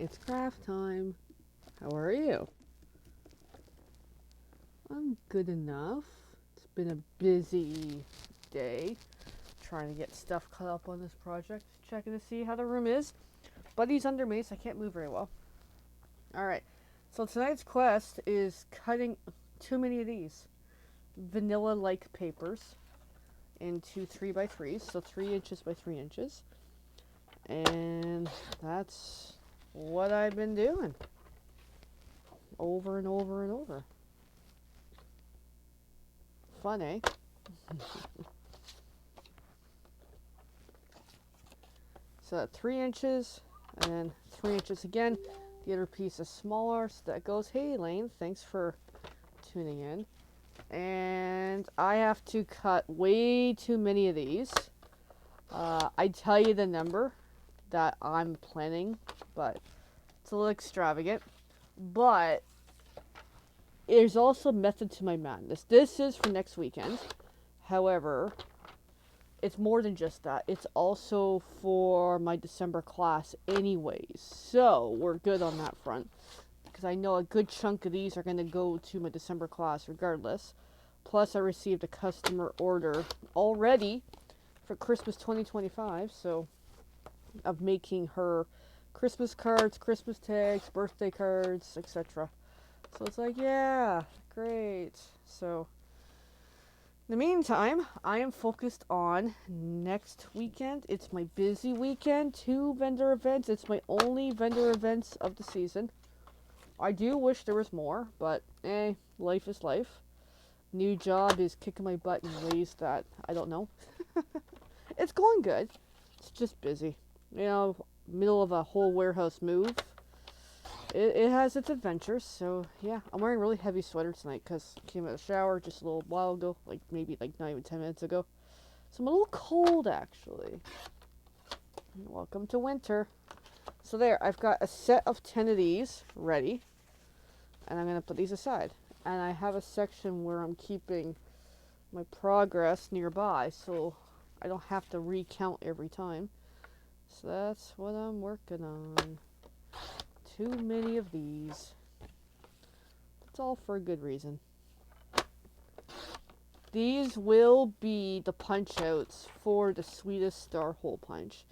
It's craft time. How are you? I'm good enough. It's been a busy day trying to get stuff caught up on this project, checking to see how the room is. Buddy's under me, so I can't move very well. Alright, so tonight's quest is cutting too many of these vanilla like papers into 3x3s, so 3 inches by 3 inches. And that's what I've been doing over and over and over. Fun, eh? So 3 inches, and then 3 inches again. The other piece is smaller, so that goes. Hey, Elaine, thanks for tuning in. And I have to cut way too many of these. I tell you the number that I'm planning, but it's a little extravagant. But there's also method to my madness. This is for next weekend. However, it's more than just that. It's also for my December class anyways. So we're good on that front. Because I know a good chunk of these are going to go to my December class regardless. Plus I received a customer order already for Christmas 2025. So of making her Christmas cards, Christmas tags, birthday cards, etc. So it's like, yeah, great. So in the meantime, I am focused on next weekend. It's my busy weekend, 2 vendor events. It's my only vendor events of the season. I do wish there was more, but life is life. New job is kicking my butt in ways that I don't know. It's going good. It's just busy. You know, middle of a whole warehouse move. It has its adventures, so yeah. I'm wearing a really heavy sweater tonight because I came out of the shower just a little while ago, maybe not even 10 minutes ago. So I'm a little cold actually. Welcome to winter. So there, I've got a set of 10 of these ready, and I'm going to put these aside. And I have a section where I'm keeping my progress nearby, so I don't have to recount every time. So that's what I'm working on. Too many of these. It's all for a good reason. These will be the punch outs for the Sweetest Star hole punch.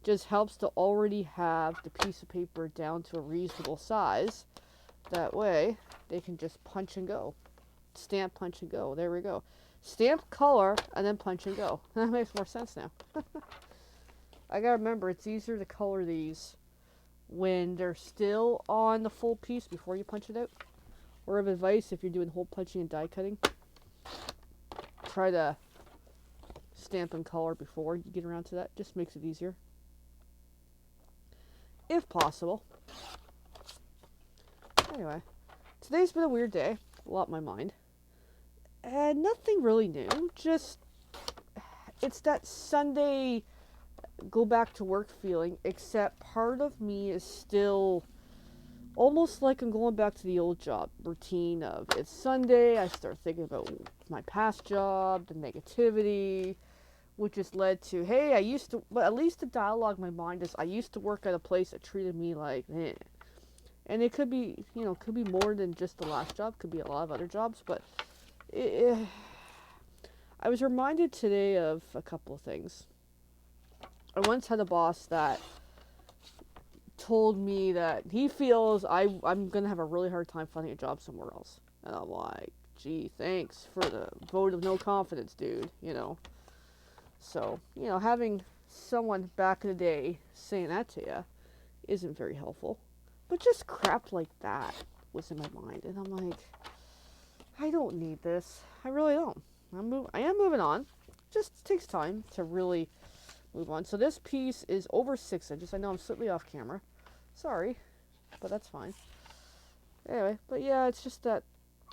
Just helps to already have the piece of paper down to a reasonable size. That way, they can just punch and go. Stamp, punch and go. There we go. Stamp, color, and then punch and go. That makes more sense now. I gotta remember, it's easier to color these when they're still on the full piece before you punch it out. Word of advice, if you're doing hole punching and die cutting, try to stamp and color before you get around to that. Just makes it easier. If possible. Anyway, today's been a weird day. A lot in my mind. And nothing really new. Just, it's that Sunday go back to work feeling, except part of me is still almost like I'm going back to the old job routine of it's Sunday. I start thinking about my past job, the negativity, which has led to, hey, I used to, but at least the dialogue in my mind is I used to work at a place that treated me like, eh. And it could be, could be more than just the last job, could be a lot of other jobs, but I was reminded today of a couple of things. I once had a boss that told me that he feels I'm going to have a really hard time finding a job somewhere else. And I'm like, gee, thanks for the vote of no confidence, dude, So, having someone back in the day saying that to you isn't very helpful. But just crap like that was in my mind. And I'm like, I don't need this. I really don't. I am moving on. Just takes time to really move on. So this piece is over 6 inches. I know I'm slightly off camera. Sorry, but that's fine. Anyway, but yeah, it's just that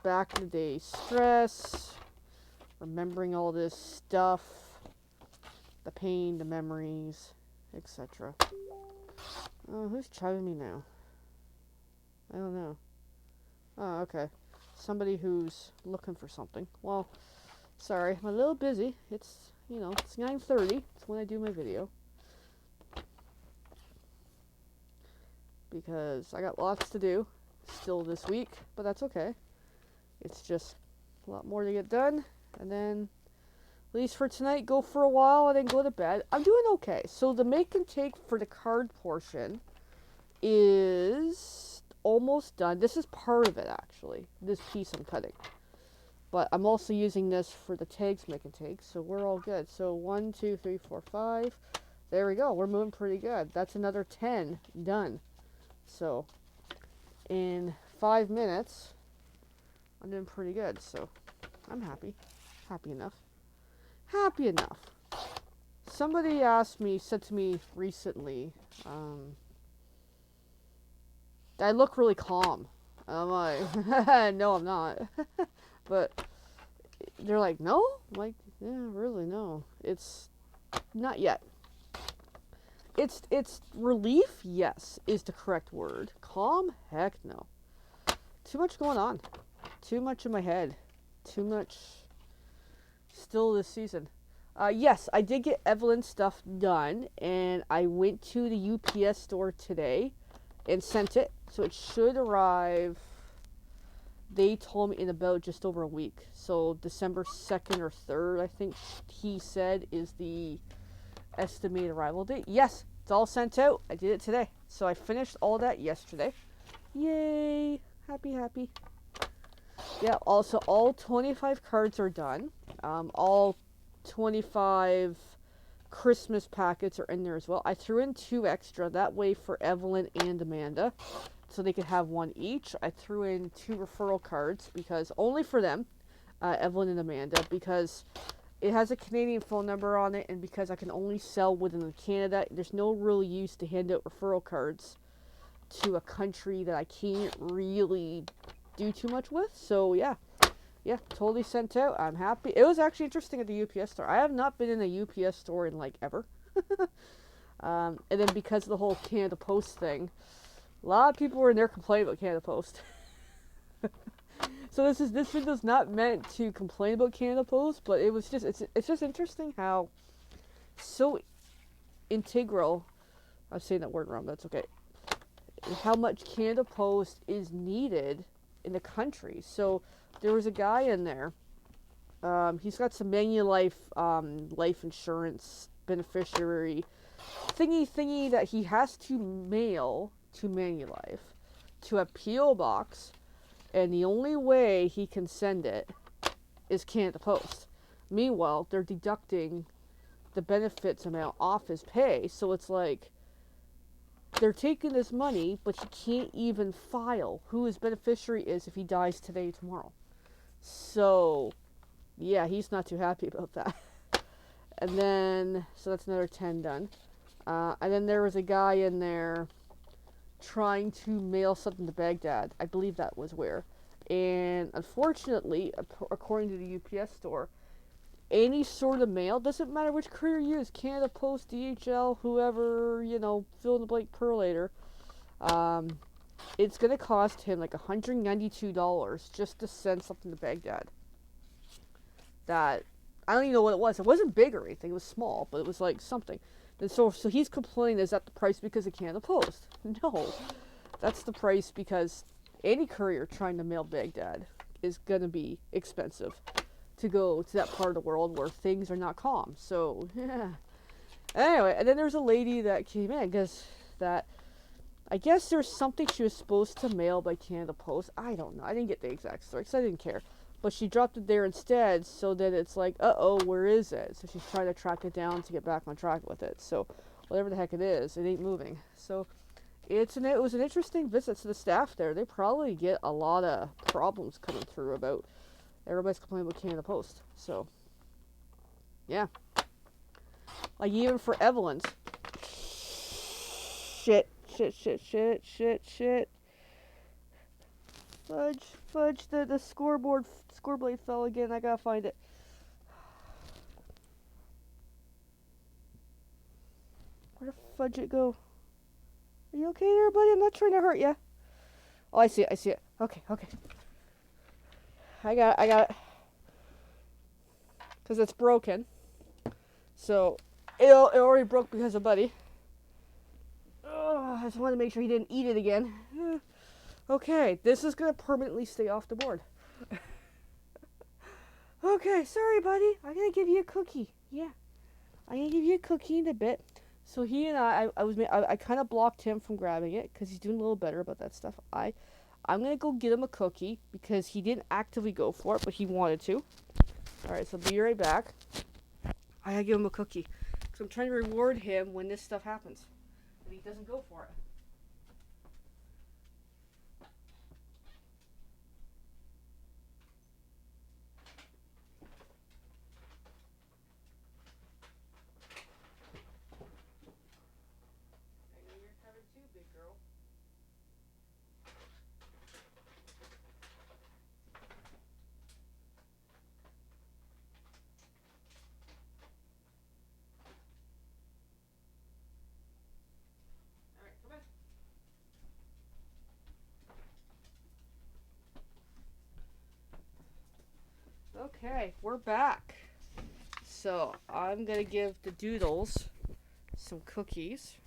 back in the day stress, remembering all this stuff, the pain, the memories, etc. Oh, who's chiming me now? I don't know. Oh, okay. Somebody who's looking for something. Well, sorry, I'm a little busy. It's 9:30. It's when I do my video. because I got lots to do still this week, but that's okay. It's just a lot more to get done, and then at least for tonight, go for a while and then go to bed. I'm doing okay. So the make and take for the card portion is almost done. This is part of it, actually, this piece I'm cutting. But I'm also using this for the tags make and take, so we're all good. So 1, 2, 3, 4, 5. There we go. We're moving pretty good. That's another 10 done. So in 5 minutes, I'm doing pretty good. So I'm happy. Happy enough. Happy enough. Somebody said to me recently, I look really calm. I'm like, no, I'm not. But they're like, no? I'm like, yeah, really, no. It's not yet. It's relief, yes, is the correct word. Calm? Heck no. Too much going on. Too much in my head. Too much still this season. Yes, I did get Evelyn's stuff done, and I went to the UPS store today and sent it. So it should arrive, they told me, in about just over a week. So December 2nd or 3rd, I think he said, is the estimated arrival date. Yes, it's all sent out. I did it today. So I finished all that yesterday. Yay! Happy, happy. Yeah, also all 25 cards are done. All 25 Christmas packets are in there as well. I threw in 2 extra, that way for Evelyn and Amanda, so they could have 1 each. I threw in 2 referral cards, because only for them, Evelyn and Amanda, because it has a Canadian phone number on it, and because I can only sell within Canada, there's no real use to hand out referral cards to a country that I can't really do too much with. So yeah, totally sent out. I'm happy. It was actually interesting at the UPS store. I have not been in a UPS store in like ever. And then because of the whole Canada Post thing, a lot of people were in there complaining about Canada Post. So this video's not meant to complain about Canada Post, but it's just interesting how so integral, I'm saying that word wrong, but that's okay, how much Canada Post is needed in the country. So there was a guy in there, he's got some Manulife life insurance beneficiary thingy that he has to mail to Manulife to a P.O. box, and the only way he can send it is Canada Post. Meanwhile, they're deducting the benefits amount off his pay, so it's like they're taking this money, but he can't even file who his beneficiary is if he dies today, tomorrow. So, yeah, he's not too happy about that. And then, so that's another 10 done. And then there was a guy in there trying to mail something to Baghdad. I believe that was where. And unfortunately, according to the UPS store, any sort of mail, doesn't matter which courier you use, Canada Post, DHL, whoever, fill in the blank perlator, it's going to cost him like $192 just to send something to Baghdad. That, I don't even know what it was. It wasn't big or anything. It was small, but it was like something. And so he's complaining, is that the price because of Canada Post? No. That's the price because any courier trying to mail Baghdad is going to be expensive to go to that part of the world where things are not calm. So, yeah. Anyway, and then there's a lady that came in, I guess there's something she was supposed to mail by Canada Post. I don't know. I didn't get the exact story because I didn't care. But she dropped it there instead, so that it's like, uh-oh, where is it? So she's trying to track it down to get back on track with it. So whatever the heck it is, it ain't moving. So it was an interesting visit to the staff there. They probably get a lot of problems coming through about everybody's complaining about Canada Post. So, yeah. Like even for Evelyn's. Shit. Fudge, the scoreboard, scoreblade fell again. I gotta find it. Where the fudge it go? Are you okay there, buddy? I'm not trying to hurt you. Oh, I see it. Okay. I got it. Because it's broken. So, it already broke because of Buddy. I just wanted to make sure he didn't eat it again. Okay, this is going to permanently stay off the board. Okay, sorry, buddy. I'm going to give you a cookie. Yeah, I'm going to give you a cookie in a bit. So he and I kind of blocked him from grabbing it because he's doing a little better about that stuff. I'm going to go get him a cookie because he didn't actively go for it, but he wanted to. All right, so be right back. I got to give him a cookie because I'm trying to reward him when this stuff happens. And he doesn't go for it. Okay, we're back. So I'm gonna give the Doodles some cookies.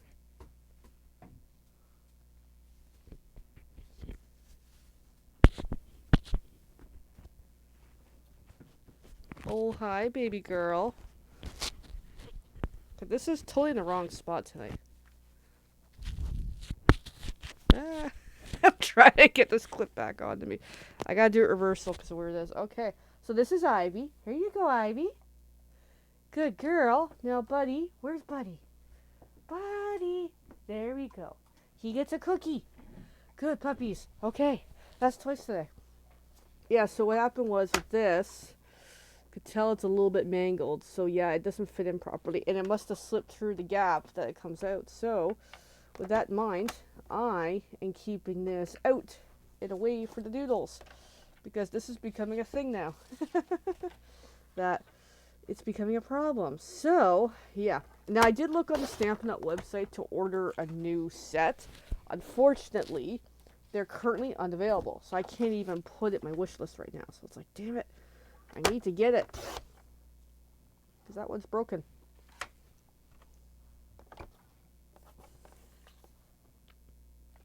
Oh, hi, baby girl. This is totally in the wrong spot tonight. I'm trying to get this clip back onto me. I gotta do it reversal because of where it is. Okay, so this is Ivy. Here you go, Ivy. Good girl. Now, Buddy, where's Buddy? Buddy. There we go. He gets a cookie. Good puppies. Okay, that's twice today. Yeah, so what happened was with this, you could tell it's a little bit mangled. So yeah, it doesn't fit in properly. And it must have slipped through the gap that it comes out. So with that in mind, I am keeping this out and away for the Doodles. Because this is becoming a thing now. That it's becoming a problem. So, yeah. Now, I did look on the Stampin' Up! Website to order a new set. Unfortunately, they're currently unavailable. So I can't even put it in my wish list right now. So it's like, damn it. I need to get it. Because that one's broken.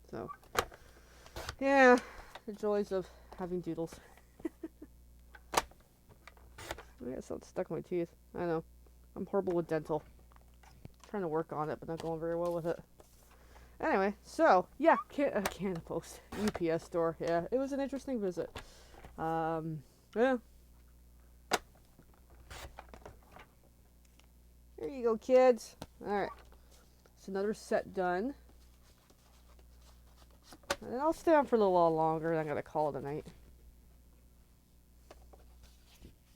So, yeah. The joys of having Doodles. I got something stuck in my teeth. I know. I'm horrible with dental. I'm trying to work on it, but not going very well with it. Anyway, so, yeah, Canada Post. UPS store. Yeah, it was an interesting visit. Yeah. There you go, kids. Alright. It's another set done. And I'll stay on for a little while longer, and I'm going to call it a night.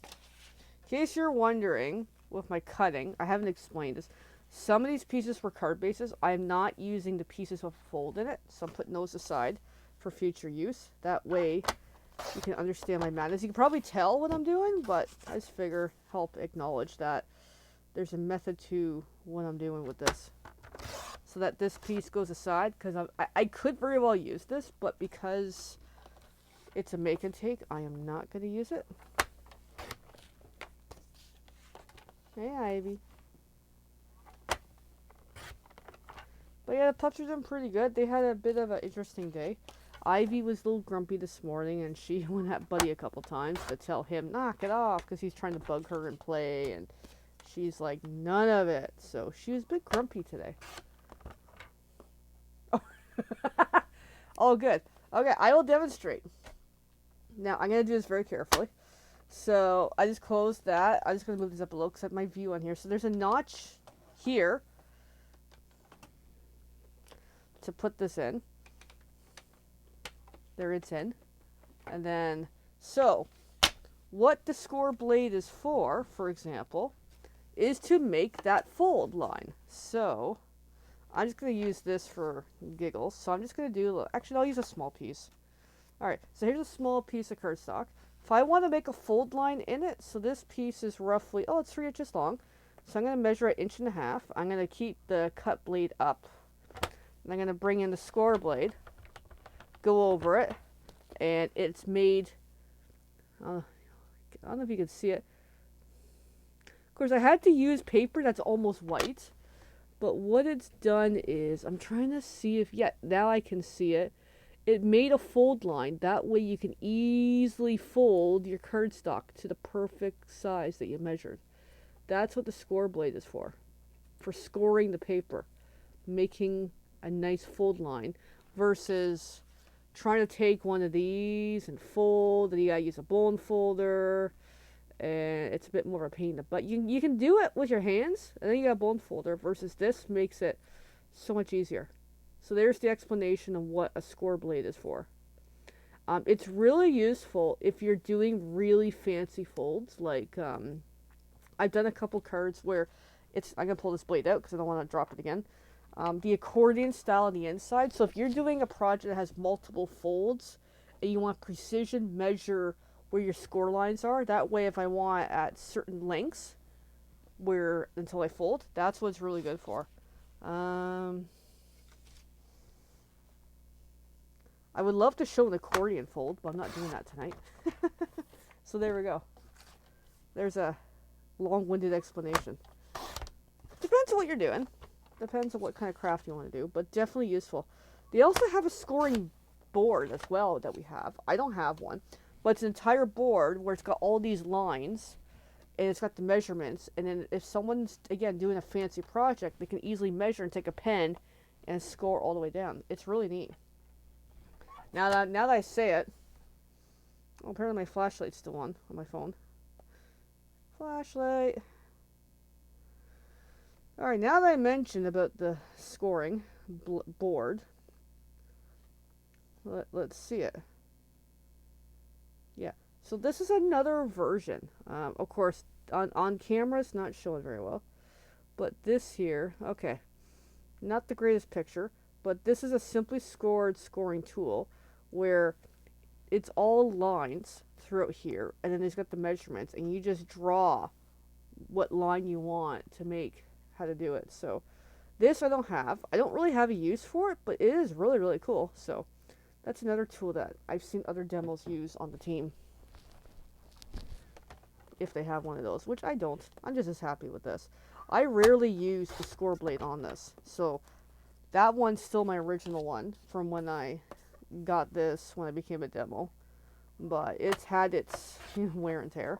In case you're wondering, with my cutting, I haven't explained this. Some of these pieces were card bases. I'm not using the pieces with a fold in it, so I'm putting those aside for future use. That way, you can understand my madness. You can probably tell what I'm doing, but I just figure help acknowledge that there's a method to what I'm doing with this. So that this piece goes aside, because I could very well use this, but because it's a make and take, I am not going to use it. Hey, Ivy. But yeah, the pups are doing pretty good. They had a bit of an interesting day. Ivy was a little grumpy this morning, and she went at Buddy a couple times to tell him, knock it off, because he's trying to bug her and play, and she's like, none of it. So she was a bit grumpy today. Oh, oh good. Okay, I will demonstrate. Now, I'm going to do this very carefully. So I just closed that. I'm just going to move this up a little because I have my view on here. So there's a notch here to put this in. There it's in. And then, so what the score blade is for example, is to make that fold line. So I'm just going to use this for giggles. So I'm just going to do, actually I'll use a small piece. Alright, so here's a small piece of cardstock. If I want to make a fold line in it, so this piece is roughly, it's 3 inches long. So I'm going to measure it 1.5 inches. I'm going to keep the cut blade up. And I'm going to bring in the score blade, go over it, and it's made, I don't know if you can see it. Of course, I had to use paper that's almost white, But what it's done is, I'm trying to see if, yeah, now I can see it. It made a fold line. That way you can easily fold your cardstock to the perfect size that you measured. That's what the score blade is for scoring the paper, making a nice fold line versus trying to take one of these and fold, and you gotta use a bone folder, and it's a bit more of a pain in the butt. You can do it with your hands, and then you got a bone folder, versus this makes it so much easier. So there's the explanation of what a score blade is for. It's really useful if you're doing really fancy folds, like I've done a couple cards where I'm going to pull this blade out because I don't want to drop it again. The accordion style on the inside. So if you're doing a project that has multiple folds and you want precision measure where your score lines are, that way if I want at certain lengths until I fold, that's what it's really good for. I would love to show an accordion fold, but I'm not doing that tonight. So there we go. There's a long-winded explanation. Depends on what you're doing. Depends on what kind of craft you want to do, but definitely useful. They also have a scoring board as well that we have. I don't have one, but it's an entire board where it's got all these lines, and it's got the measurements, and then if someone's, again, doing a fancy project, they can easily measure and take a pen and score all the way down. It's really neat. Now that I say it, well, apparently my flashlight's still on my phone. Flashlight. Alright, now that I mentioned about the scoring board, let's see it. Yeah, so this is another version. Of course, on camera it's not showing very well. But this here, okay, not the greatest picture, but this is a simply scored scoring tool where it's all lines throughout here, and then it's got the measurements, and you just draw what line you want to make, how to do it. So this I don't have. I don't really have a use for it, but it is really, really cool. So that's another tool that I've seen other demos use on the team, if they have one of those, which I don't. I'm just as happy with this. I rarely use the score blade on this, so that one's still my original one from when I got this when I became a demo, but it's had its wear and tear.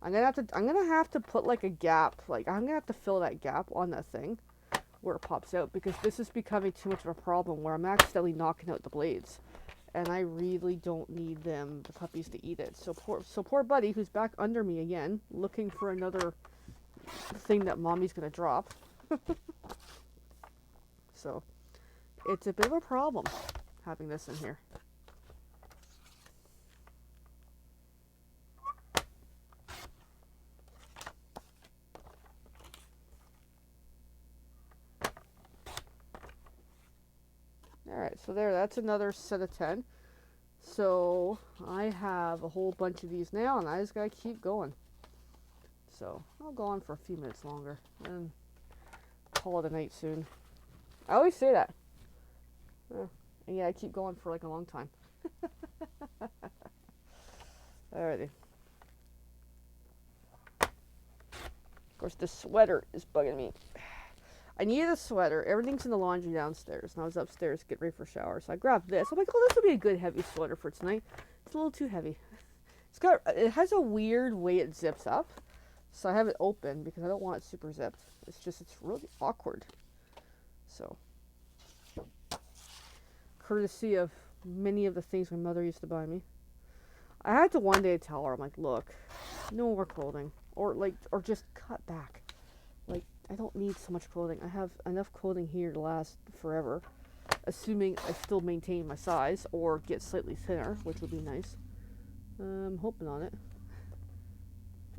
I'm gonna have to put like a gap, like I'm gonna have to fill that gap on that thing where it pops out, because this is becoming too much of a problem where I'm accidentally knocking out the blades, and I really don't need the puppies to eat it. So poor Buddy, who's back under me again, looking for another thing that Mommy's gonna drop. So it's a bit of a problem having this in here. Alright, so that's another set of 10. So I have a whole bunch of these now, and I just gotta keep going. So I'll go on for a few minutes longer and call it a night soon. I always say that. And yeah, I keep going for like a long time. Alrighty. Of course, the sweater is bugging me. I needed a sweater. Everything's in the laundry downstairs, and I was upstairs to get ready for a shower. So I grabbed this. I'm like, oh, this will be a good heavy sweater for tonight. It's a little too heavy. It has a weird way it zips up, so I have it open because I don't want it super zipped. It's really awkward. So, courtesy of many of the things my mother used to buy me. I had to one day tell her, I'm like, look, no more clothing, or just cut back. Like, I don't need so much clothing. I have enough clothing here to last forever, assuming I still maintain my size or get slightly thinner, which would be nice. I'm hoping on it.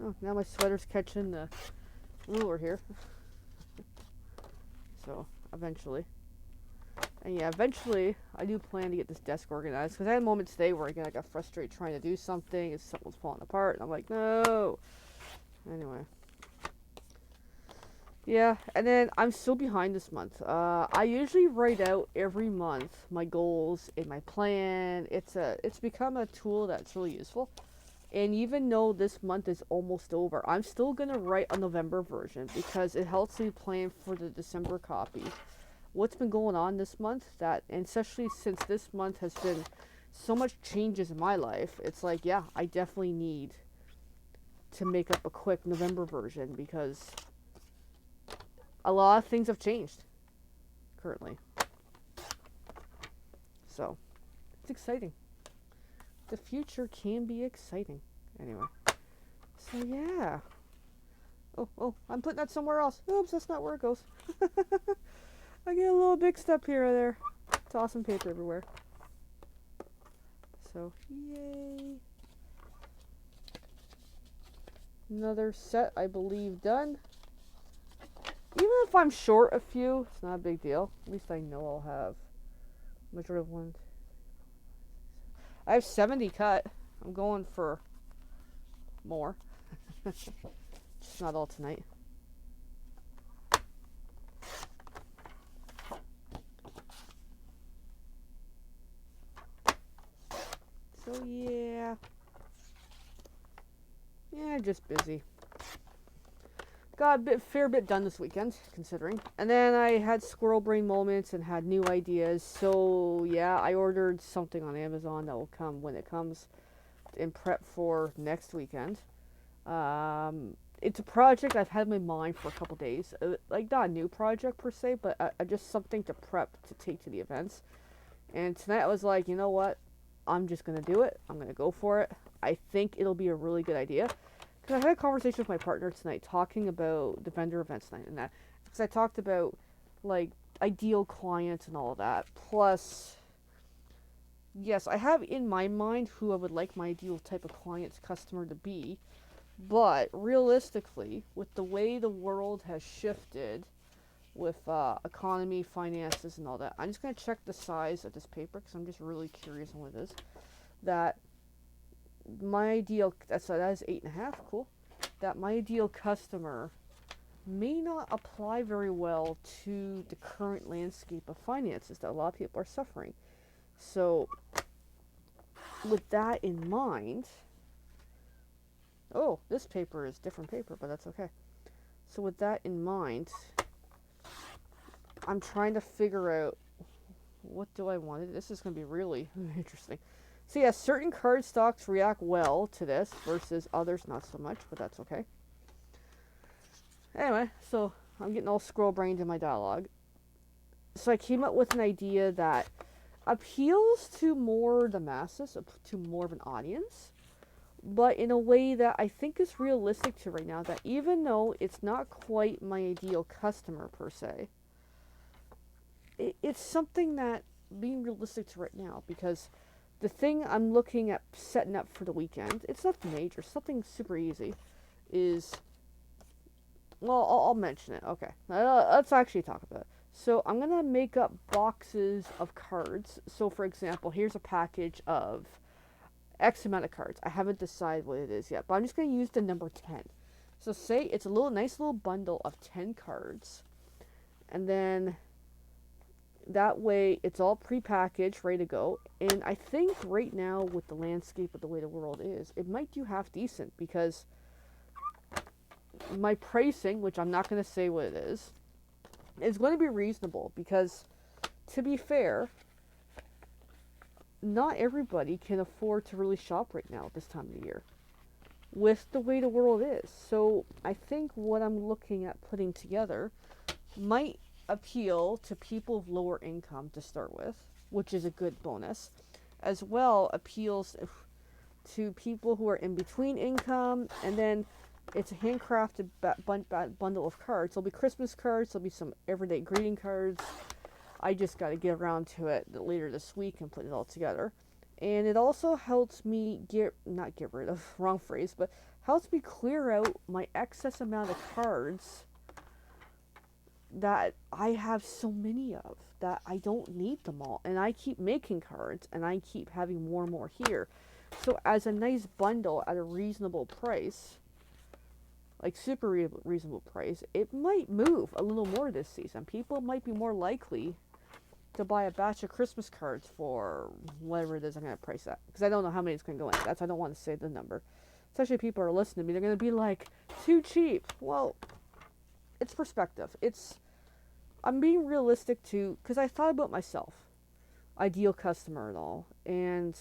Oh, now my sweater's catching the ruler here. So, eventually. And yeah, eventually, I do plan to get this desk organized, because I had a moment today where I got frustrated trying to do something, and something was falling apart, and I'm like, no! Anyway. Yeah, and then I'm still behind this month. I usually write out every month my goals and my plan. It's become a tool that's really useful. And even though this month is almost over, I'm still going to write a November version because it helps me plan for the December copy. What's been going on this month, that, and especially since this month has been so much changes in my life, it's like, yeah, I definitely need to make up a quick November version because a lot of things have changed currently. So, it's exciting. The future can be exciting. Anyway. So, yeah. Oh, I'm putting that somewhere else. Oops, that's not where it goes. I get a little big step here or there. Tossing paper everywhere. So, yay. Another set, I believe, done. Even if I'm short a few, it's not a big deal. At least I know I'll have majority of one. I have 70 cut. I'm going for more. Just not all tonight. So yeah. Yeah, just busy. Got a fair bit done this weekend, considering. And then I had squirrel brain moments and had new ideas. So yeah, I ordered something on Amazon that will come when it comes, in prep for next weekend. It's a project I've had in my mind for a couple days. Like, not a new project per se, but just something to prep to take to the events. And tonight I was like, you know what? I'm just going to do it. I'm going to go for it. I think it'll be a really good idea. Because I had a conversation with my partner tonight talking about the vendor events night and that. Because I talked about, like, ideal clients and all of that. Plus, yes, I have in my mind who I would like my ideal type of client's customer to be. But realistically, with the way the world has shifted with economy, finances, and all that, I'm just going to check the size of this paper because I'm just really curious on what it is. That my ideal, that is 8.5, cool. That my ideal customer may not apply very well to the current landscape of finances that a lot of people are suffering. So, with that in mind, oh, this paper is different paper, but that's okay. So with that in mind, I'm trying to figure out what do I want. This is going to be really interesting. So yeah, certain card stocks react well to this versus others not so much, but that's okay. Anyway, so I'm getting all scroll-brained in my dialogue. So I came up with an idea that appeals to more the masses, to more of an audience, but in a way that I think is realistic to right now, that even though it's not quite my ideal customer per se, it's something that being realistic to right now, because the thing I'm looking at setting up for the weekend, it's nothing major, something super easy, is, well, I'll mention it. Okay, let's actually talk about it. So I'm going to make up boxes of cards. So for example, here's a package of X amount of cards. I haven't decided what it is yet, but I'm just going to use the number 10. So say it's a nice little bundle of 10 cards. And then that way it's all pre-packaged, ready to go. And I think right now with the landscape of the way the world is, it might do half decent, because my pricing, which I'm not going to say what it is going to be reasonable, because to be fair, not everybody can afford to really shop right now at this time of the year with the way the world is. So I think what I'm looking at putting together might appeal to people of lower income to start with, which is a good bonus. As well, appeals to people who are in between income, and then it's a handcrafted bundle of cards. There'll be Christmas cards, there'll be some everyday greeting cards. I just got to get around to it later this week and put it all together. And it also helps me not get rid of, wrong phrase, but helps me clear out my excess amount of cards that I have so many of, that I don't need them all. And I keep making cards, and I keep having more and more here. So as a nice bundle at a reasonable price, like super reasonable price, it might move a little more this season. People might be more likely to buy a batch of Christmas cards for whatever it is I'm going to price that. Because I don't know how many it's going to go in. That's I don't want to say the number. Especially if people are listening to me. They're going to be like, too cheap. Well, it's perspective. I'm being realistic too, because I thought about myself. Ideal customer and all. And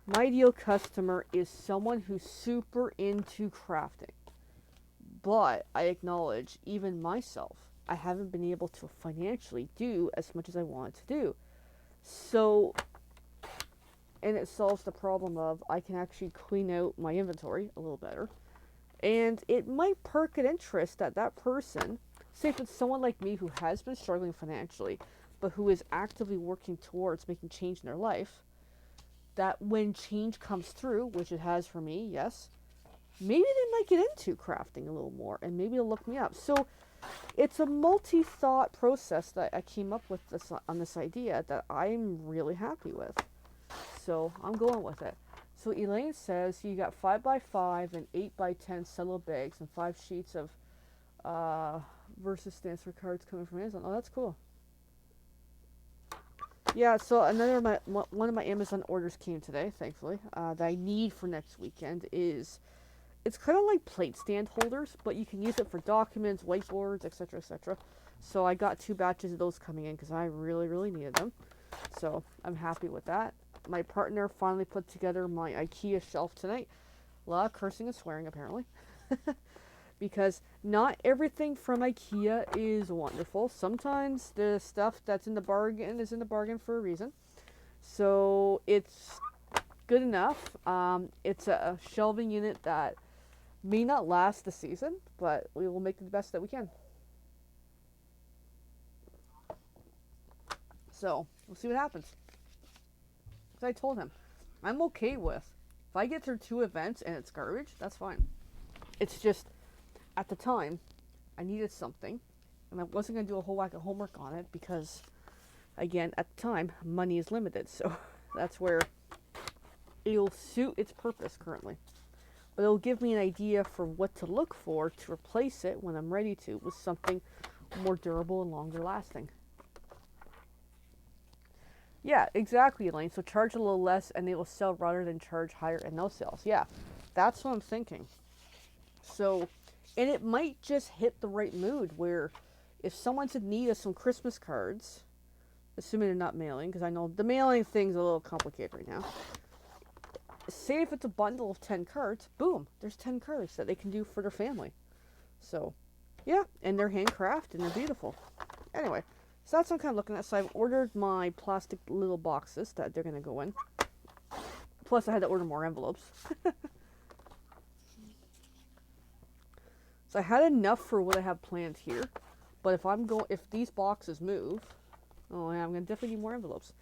my ideal customer is someone who's super into crafting. But I acknowledge, even myself, I haven't been able to financially do as much as I wanted to do. So, and it solves the problem of I can actually clean out my inventory a little better. And it might perk an interest that that person, say if it's someone like me who has been struggling financially, but who is actively working towards making change in their life, that when change comes through, which it has for me, yes, maybe they might get into crafting a little more and maybe they'll look me up. So it's a multi-thought process that I came up with on this idea that I'm really happy with. So I'm going with it. So Elaine says you got 5x5 and 8x10 cello bags and 5 sheets of versus stands for cards coming from Amazon. Oh, that's cool. Yeah, so one of my Amazon orders came today, thankfully. That I need for next weekend is, it's kind of like plate stand holders, but you can use it for documents, whiteboards, etc., etc. So I got 2 batches of those coming in because I really, really needed them. So I'm happy with that. My partner finally put together my IKEA shelf tonight. A lot of cursing and swearing, apparently. Because not everything from IKEA is wonderful. Sometimes the stuff that's in the bargain is in the bargain for a reason. So it's good enough. It's a shelving unit that may not last the season, but we will make the best that we can. So we'll see what happens. Because I told him, I'm okay with, if I get through 2 events and it's garbage, that's fine. It's just, at the time, I needed something, and I wasn't going to do a whole whack of homework on it because, again, at the time, money is limited. So that's where it'll suit its purpose currently. But it'll give me an idea for what to look for to replace it when I'm ready to with something more durable and longer lasting. Yeah, exactly, Elaine. So charge a little less and they will sell rather than charge higher and no sales. Yeah, that's what I'm thinking. So, and it might just hit the right mood where if someone's in need of some Christmas cards, assuming they're not mailing, because I know the mailing thing's a little complicated right now. Say if it's a bundle of 10 cards, boom, there's 10 cards that they can do for their family. So, yeah, and they're handcrafted and they're beautiful. Anyway, so that's what I'm kind of looking at. So I've ordered my plastic little boxes that they're going to go in. Plus I had to order more envelopes. So I had enough for what I have planned here. But if these boxes move, oh yeah, I'm going to definitely need more envelopes.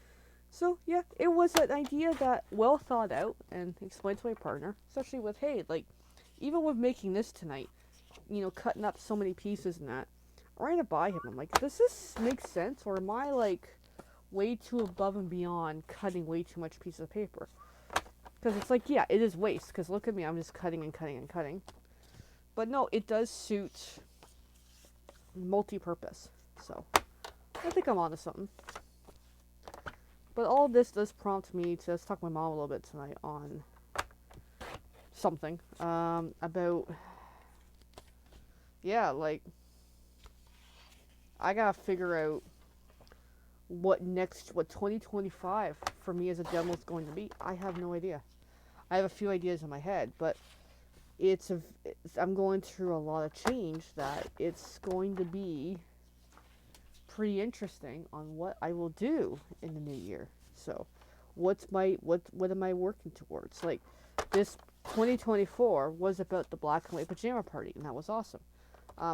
So yeah, it was an idea that well thought out and explained to my partner, especially with, hey, like, even with making this tonight, cutting up so many pieces and that, I ran it by him. I'm like, does this make sense, or am I like way too above and beyond cutting way too much piece of paper? Because it's like, yeah, it is waste. Because look at me, I'm just cutting and cutting and cutting. But no, it does suit multi-purpose. So I think I'm onto something. But all this does prompt me to talk to my mom a little bit tonight on something about, yeah, like, I gotta figure out what 2025 for me as a demo is going to be. I have no idea. I have a few ideas in my head, but I'm going through a lot of change that it's going to be pretty interesting on what I will do in the new year. So what am I working towards? Like, this 2024 was about the black and white pajama party, and that was awesome.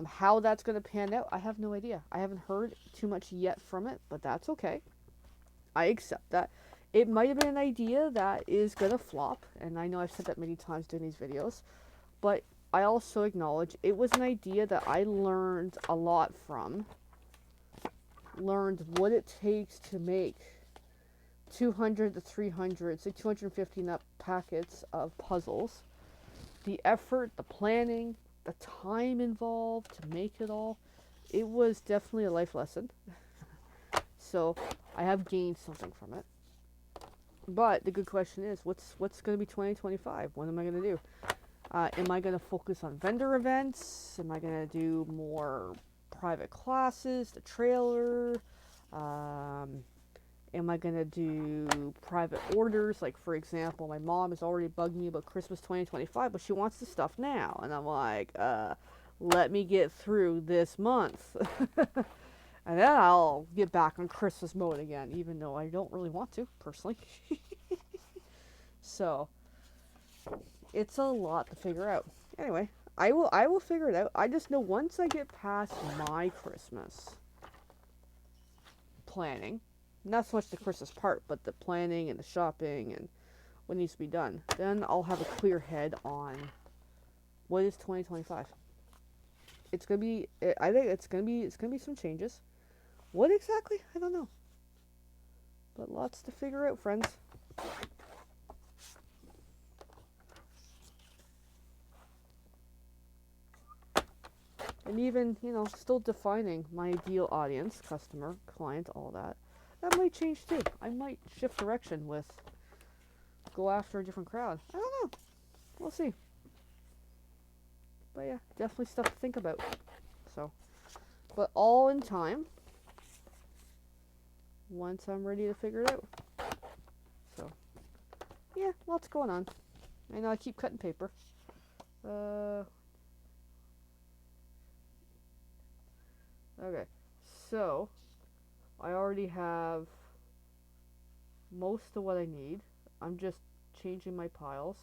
How that's going to pan out, I have no idea. I haven't heard too much yet from it, but that's okay. I accept that. It might have been an idea that is going to flop, and I know I've said that many times during these videos, but I also acknowledge it was an idea that I learned a lot from. Learned what it takes to make 200 to 300, say 250 nut packets of puzzles. The effort, the planning, the time involved to make it all. It was definitely a life lesson. So I have gained something from it. But the good question is, what's going to be 2025? What am I going to do? Am I going to focus on vendor events? Am I going to do more private classes, the trailer? Am I going to do private orders? Like, for example, my mom is already bugging me about Christmas 2025, but she wants the stuff now. And I'm like, let me get through this month. And then I'll get back on Christmas mode again, even though I don't really want to, personally. So, it's a lot to figure out. Anyway, I will figure it out. I just know once I get past my Christmas planning, not so much the Christmas part, but the planning and the shopping and what needs to be done, then I'll have a clear head on what is 2025. It's gonna be. I think it's gonna be some changes. What exactly? I don't know. But lots to figure out, friends. And even, still defining my ideal audience, customer, client, all that. That might change too. I might shift direction with go after a different crowd. I don't know. We'll see. But yeah, definitely stuff to think about. So, but all in time. Once I'm ready to figure it out. So, yeah, lots going on. I know I keep cutting paper. Okay, so I already have most of what I need. I'm just changing my piles.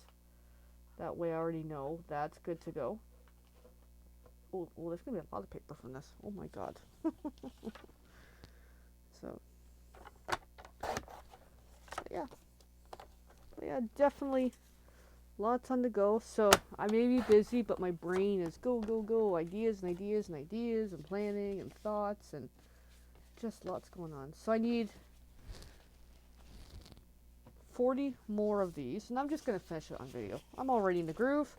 That way I already know that's good to go. Oh, there's going to be a lot of paper from this. Oh my god. So, yeah, definitely lots on the go. So I may be busy, but my brain is go, go, go. Ideas and ideas and ideas and planning and thoughts and just lots going on. So I need 40 more of these, and I'm just going to finish it on video. I'm already in the groove.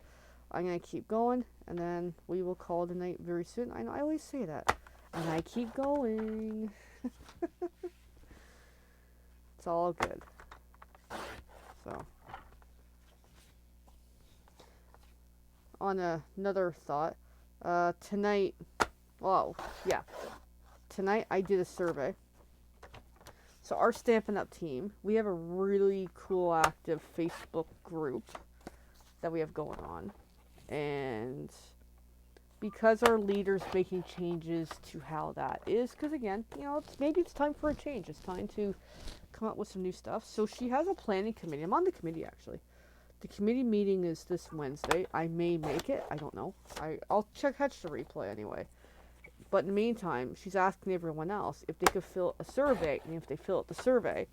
I'm going to keep going, and then we will call it a night very soon. I know I always say that, and I keep going. It's all good. So, on another thought, tonight I did a survey. So our Stampin' Up! Team, we have a really cool active Facebook group that we have going on. And because our leader's making changes to how that is, because again, maybe it's time for a change. It's time to come up with some new stuff. So she has a planning committee. I'm on the committee, actually. The committee meeting is this Wednesday. I may make it. I don't know. I'll catch the replay anyway. But in the meantime, she's asking everyone else if they could fill a survey, and if they fill out the survey,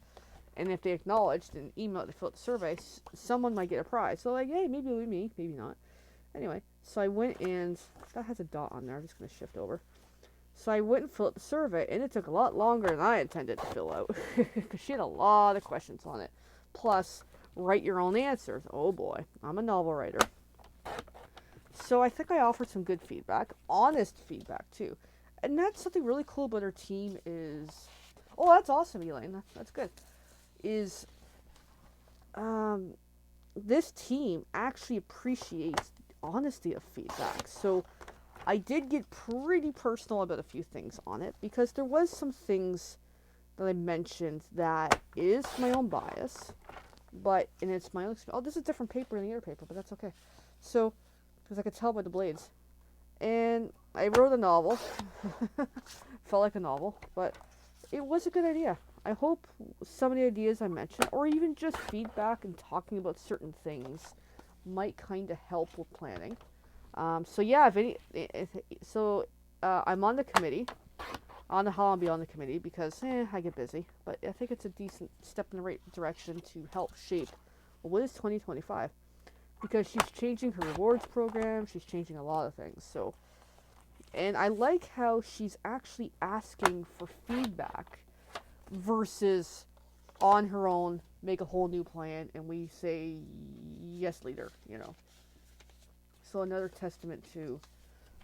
and if they acknowledged and emailed to fill out the survey, someone might get a prize. So like, hey, maybe it'll be me, maybe not. Anyway, so I went and that has a dot on there. I'm just gonna shift over. So I went and filled out the survey, and it took a lot longer than I intended to fill out because she had a lot of questions on it. Plus, write your own answers. Oh boy, I'm a novel writer. So I think I offered some good feedback, honest feedback too. And that's something really cool about our team is, oh, that's awesome, Elaine. That's good. Is this team actually appreciates the honesty of feedback. So I did get pretty personal about a few things on it because there was some things that I mentioned that is my own bias, and it's my own experience. Oh, this is different paper than the other paper, but that's okay. So, because I could tell by the blades. And I wrote a novel. Felt like a novel, but it was a good idea. I hope some of the ideas I mentioned, or even just feedback and talking about certain things, might kind of help with planning. So yeah, I'm on the committee. I don't know how I'll be on the committee because I get busy, but I think it's a decent step in the right direction to help shape what is 2025. Because she's changing her rewards program, she's changing a lot of things. So, and I like how she's actually asking for feedback versus on her own make a whole new plan and we say yes, leader. So another testament to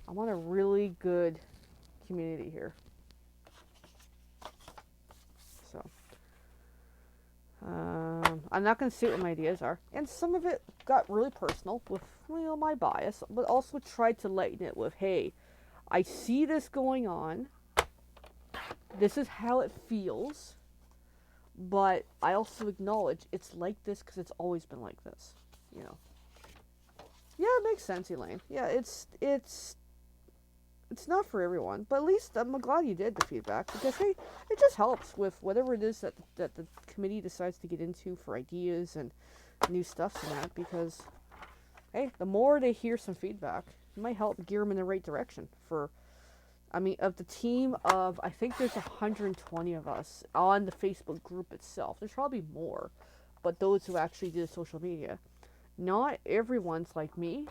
I'm on a really good community here. I'm not going to say what my ideas are. And some of it got really personal with, my bias, but also tried to lighten it with, hey, I see this going on. This is how it feels. But I also acknowledge it's like this because it's always been like this. Yeah, it makes sense, Elaine. Yeah, it's not for everyone, but at least I'm glad you did the feedback because hey, it just helps with whatever it is that the committee decides to get into for ideas and new stuff and that. Because hey, the more they hear some feedback, it might help gear them in the right direction. Of the team of I think there's 120 of us on the Facebook group itself. There's probably more, but those who actually do the social media, not everyone's like me.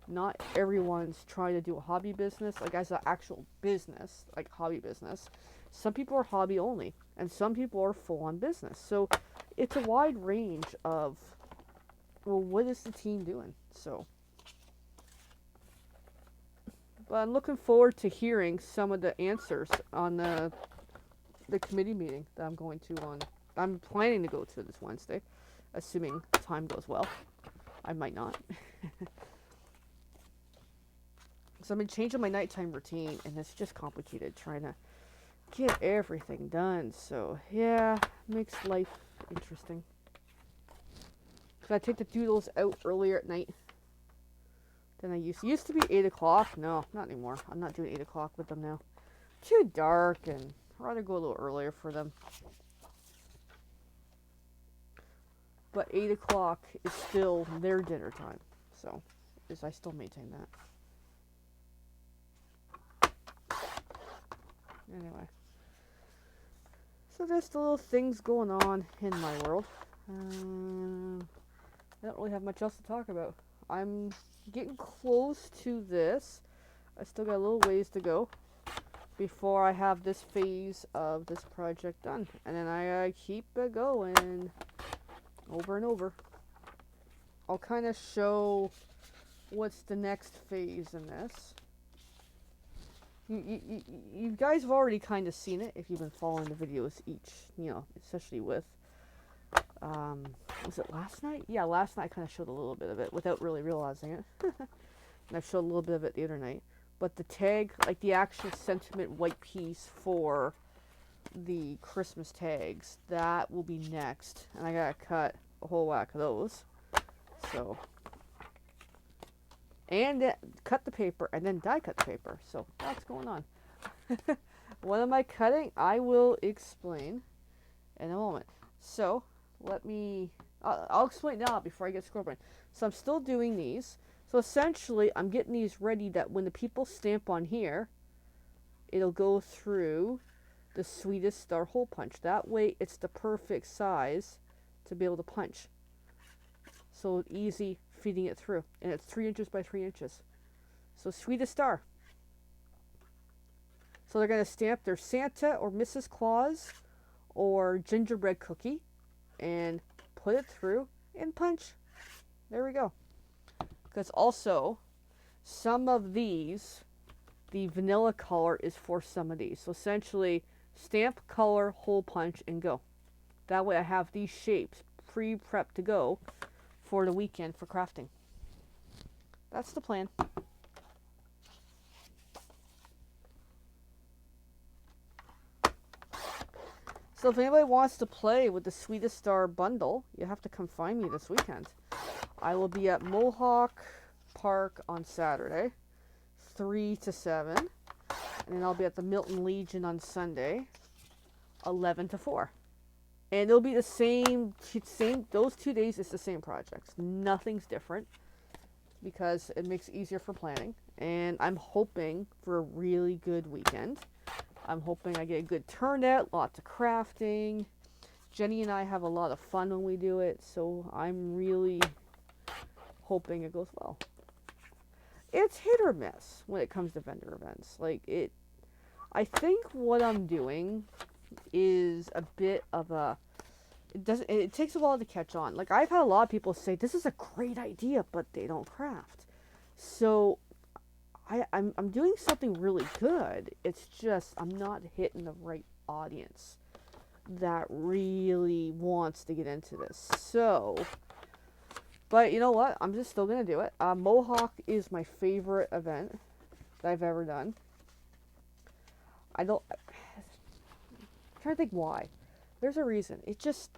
Not everyone's trying to do a hobby business, like as an actual business, like hobby business. Some people are hobby only, and some people are full on business. So it's a wide range of, well, what is the team doing? So, but I'm looking forward to hearing some of the answers on the committee meeting that I'm going to on. I'm planning to go to this Wednesday, assuming time goes well. I might not. So I've been changing my nighttime routine, and it's just complicated trying to get everything done. So yeah, makes life interesting. Cause I take the doodles out earlier at night than I used to. Used to be 8 o'clock. No, not anymore. I'm not doing 8 o'clock with them now. Too dark, and I'd rather go a little earlier for them. But 8 o'clock is still their dinner time, so I still maintain that. Anyway, so there's the little things going on in my world. I don't really have much else to talk about. I'm getting close to this. I still got a little ways to go before I have this phase of this project done. And then I keep it going over and over. I'll kind of show what's the next phase in this. You guys have already kind of seen it if you've been following the videos especially with, was it last night? Yeah, last night I kind of showed a little bit of it without really realizing it. And I showed a little bit of it the other night. But the tag, like the actual sentiment white piece for the Christmas tags, that will be next. And I gotta cut a whole whack of those. So, and cut the paper and then die cut the paper. So that's going on. What am I cutting? I will explain in a moment. So I'll explain now before I get scoreboard. So I'm still doing these. So essentially I'm getting these ready that when the people stamp on here, it'll go through the Sweetest Star hole punch. That way it's the perfect size to be able to punch. So easy feeding it through. And it's 3 inches by 3 inches. So Sweetest Star. So they're going to stamp their Santa or Mrs. Claus or gingerbread cookie and put it through and punch. There we go. Because also, some of these, the vanilla color is for some of these. So essentially, stamp, color, hole punch, and go. That way I have these shapes pre-prepped to go for the weekend for crafting. That's the plan. So if anybody wants to play with the Sweetest Star bundle, you have to come find me this weekend. I will be at Mohawk Park on Saturday, 3 to 7. And then I'll be at the Milton Legion on Sunday, 11 to 4. And it'll be the same, those 2 days it's the same projects. Nothing's different because it makes it easier for planning. And I'm hoping for a really good weekend. I'm hoping I get a good turnout, lots of crafting. Jenny and I have a lot of fun when we do it, so I'm really hoping it goes well. It's hit or miss when it comes to vendor events. I think what I'm doing is a bit of a, it takes a while to catch on. Like I've had a lot of people say, this is a great idea, but they don't craft. So I'm doing something really good. It's just I'm not hitting the right audience. that really wants to get into this. So, but you know what? I'm just still gonna do it. Mohawk is my favorite event that I've ever done. I don't. I'm trying to think why. There's a reason. It just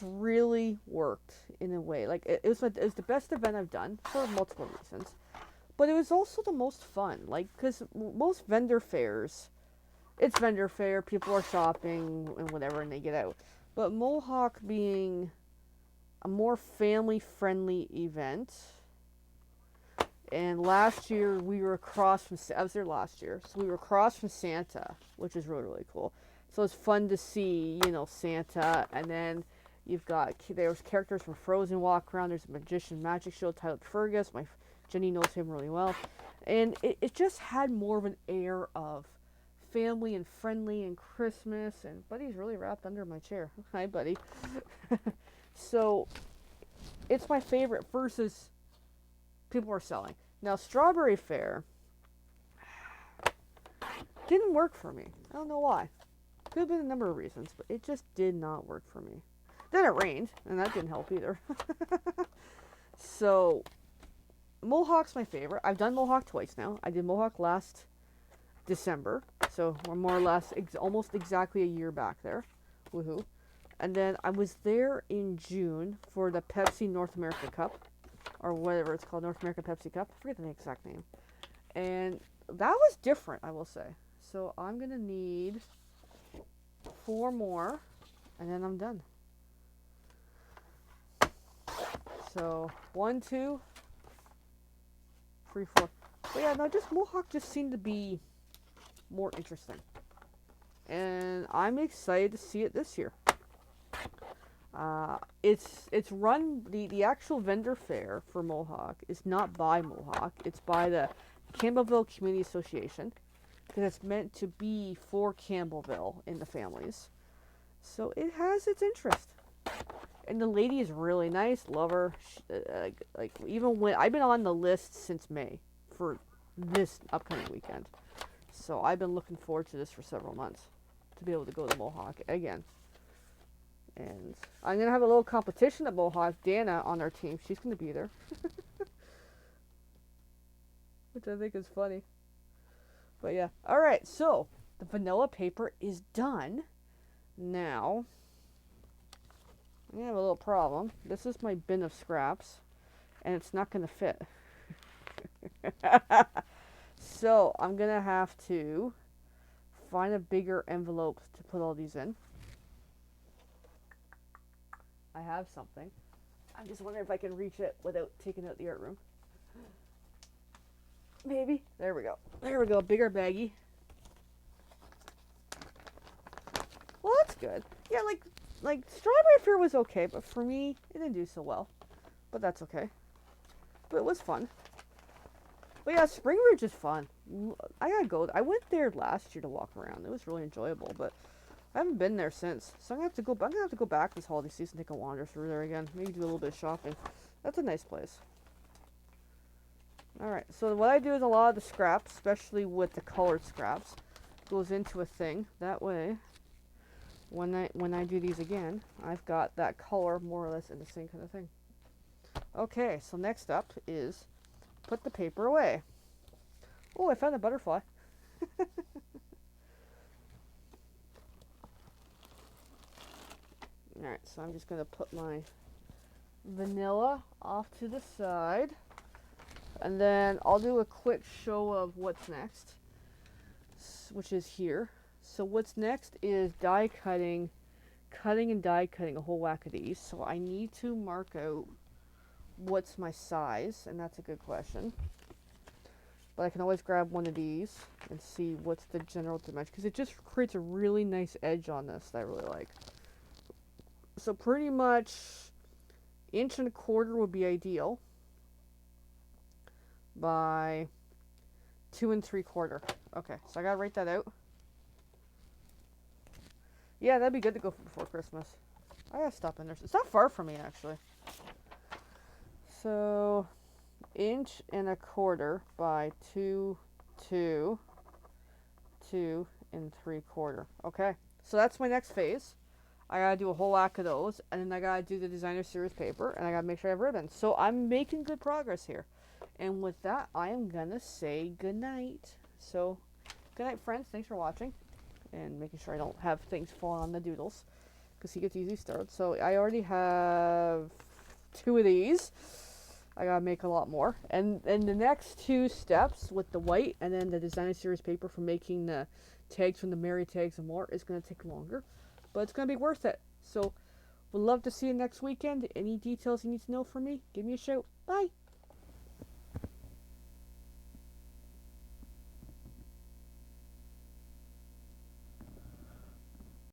really worked in a way. Like it was the best event I've done for multiple reasons. But it was also the most fun. Like, because most vendor fairs, it's vendor fair, people are shopping and whatever, and they get out. But Mohawk being a more family friendly event, and last year we were across from, I was there last year, so we were across from Santa, which is really, really cool. So it's fun to see, Santa, and then there's characters from Frozen walk around, there's a magician magic show, Tyler Fergus, Jenny knows him really well. And it just had more of an air of family and friendly and Christmas, and Buddy's really wrapped under my chair. Hi, Buddy. So it's my favorite versus people are selling. Now, Strawberry Fair didn't work for me. I don't know why. Could have been a number of reasons, but it just did not work for me. Then it rained, and that didn't help either. So, Mohawk's my favorite. I've done Mohawk twice now. I did Mohawk last December, so we're more or less almost exactly a year back there. Woohoo. And then I was there in June for the Pepsi North America Cup, or whatever it's called, North American Pepsi Cup. I forget the exact name. And that was different, I will say. So I'm going to need 4 more, and then I'm done. So 1, 2, 3, 4. But yeah, no, just Mohawk just seemed to be more interesting. And I'm excited to see it this year. It's run, the actual vendor fair for Mohawk is not by Mohawk. It's by the Campbellville Community Association, because it's meant to be for Campbellville and the families. So it has its interest. And the lady is really nice. Love her. Like even when I've been on the list since May for this upcoming weekend, so I've been looking forward to this for several months to be able to go to Mohawk again. And I'm gonna have a little competition at Mohawk. Dana on our team, she's gonna be there, which I think is funny. But yeah, all right. So the vanilla paper is done. Now I have a little problem. This is my bin of scraps, and it's not gonna fit. So I'm gonna have to find a bigger envelope to put all these in. I have something. I'm just wondering if I can reach it without taking out the art room. Maybe. There we go. There we go. Bigger baggie. Well, that's good. Yeah, like Strawberry Fair was okay, but for me, it didn't do so well. But that's okay. But it was fun. But yeah, Spring Ridge is fun. I gotta go. I went there last year to walk around. It was really enjoyable, but I haven't been there since. So I'm gonna have to go back this holiday season, take a wander through there again. Maybe do a little bit of shopping. That's a nice place. Alright, so what I do is a lot of the scraps, especially with the colored scraps, goes into a thing. That way, when I do these again, I've got that color more or less in the same kind of thing. Okay, so next up is put the paper away. Oh, I found a butterfly. Alright, so I'm just going to put my vanilla off to the side. And then I'll do a quick show of what's next, which is here. So what's next is die cutting and die cutting a whole whack of these. So I need to mark out what's my size, and that's a good question. But I can always grab one of these and see what's the general dimension, because it just creates a really nice edge on this that I really like. So pretty much 1.25 inches would be ideal by 2 3/4. Okay, so I gotta write that out. Yeah, that'd be good to go for before Christmas. I gotta stop in there. It's not far from me, actually. So 1.25 inches by 2 2 2 3 1/4. Okay, so that's my next phase. I gotta do a whole whack of those, and then I gotta do the designer series paper, and I gotta make sure I have ribbons. So I'm making good progress here. And with that, I am gonna say good night. So, good night, friends. Thanks for watching, and making sure I don't have things fall on the doodles, because he gets easy started. So I already have 2 of these. I gotta make a lot more. And the next 2 steps with the white and then the designer series paper for making the tags from the Mary tags and more is gonna take longer, but it's gonna be worth it. So, would love to see you next weekend. Any details you need to know from me, give me a shout. Bye.